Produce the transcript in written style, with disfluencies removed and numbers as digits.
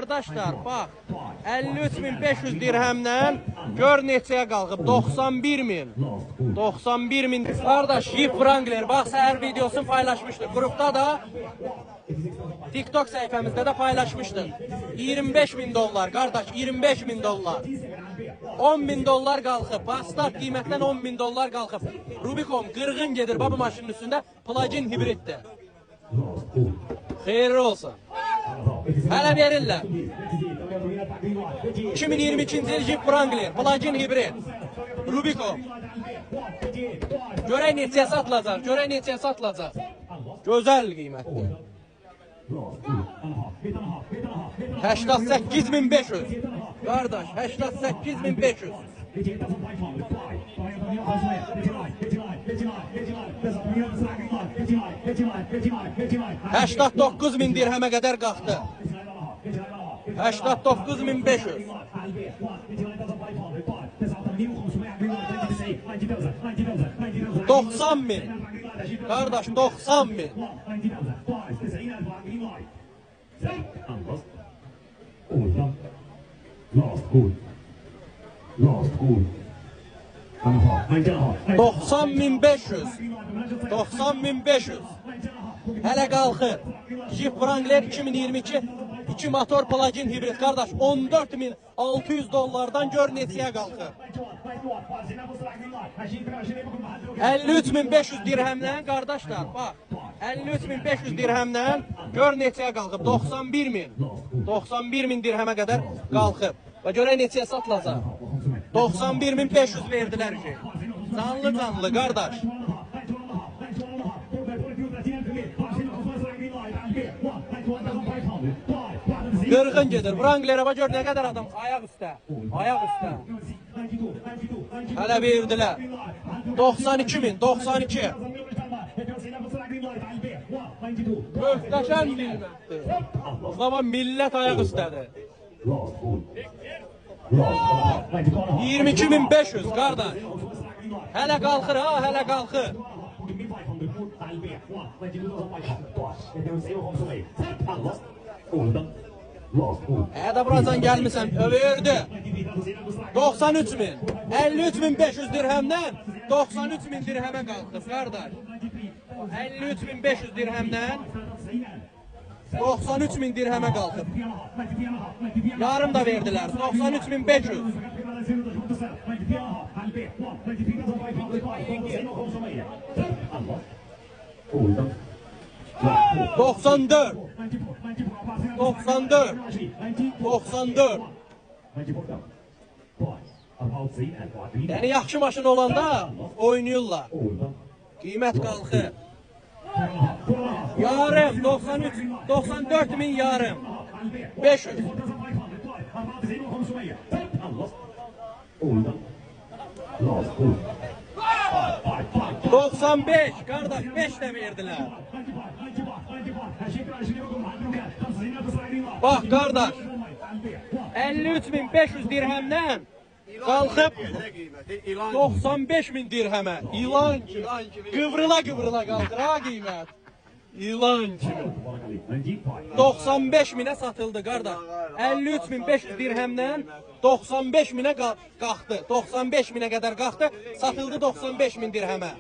Qardaşlar, bax, 53.500 dirhəmdən gör neçəyə qalxıb, 91.000. 91.000. Qardaş, Jeep Wrangler, bax, səhər videosunu paylaşmışdıq. Qrupda da, TikTok səhifəmizdə də paylaşmışdıq. 25.000 dollar, qardaş, 25.000 dollar. 10.000 dollar qalxıb, Passat qiymətdən 10.000 dollar qalxıb. Rubicon qırğın gedir, bu maşının üstündə, plug-in hibriddir. Xeyirli olsun. Hələ verirlər. 2022-ci il Jeep Wrangler, plug-in hibrid, Rubicon. Görək neçəyə satılacaq, görək neçəyə satılacaq. Gözəl qiymətdir. 88.500. Qardaş, 88.500. 89.000 dirhəmə qədər qalxdı. 89.500. 90.000. Qardaş, 90.000. Last good. 90.500. 90.500. Hələ qalxır. Jeep Wrangler 2022 2 motor plug-in hibrid, qardaş, 14.600 dollardan gör neçəyə qalxır. 53.500 dirhəmdən, qardaşlar, bax, 53.500 dirhəmdən gör neçəyə qalxıb, 91.000. 91.000 dirhəmə qədər qalxıb. Və görək neçəyə satılacaq. 91.500 verdilər ki. Canlı, qardaş. Qırğın gedir. Wrangler'ə gör nə qədər adam. Ayaq üstə. Ayaq üstə. Hələ verdilər. 92.000. 92. Möhtəşəm qiymətdir. Amma millət ayaq üstədir. 22.500 qardaş. Hələ qalxır ha, hələ qalxır. Hədə buracan gəlmirsən, övürdü. 93.000. 53.500 dirhəmdən 93.000 dirhəmə qalxır qardaş. 53.500 dirhəmdən 93.000 dirhəmə qalxıb. Yarım da verdilər. 93.500. 94. 94. 94. Yəni yaxşı maşın olanda oynayırlar. Qiymət qalxır. Yarım 93, 94.000 yarım. 500. 95 qardaş, 5 də verdilər. Bax qardaş, 53.500 dirhəmdən qalxıb 95.000 dirhəmə. İlan kimi, qıvrıla qalxır ha qiymət. İlan kimi. 95.000'ə satıldı qardaş. 53.500 dirhəmdən 95.000'ə qalxdı. 95.000'ə qədər qalxdı, satıldı 95.000 dirhəmə.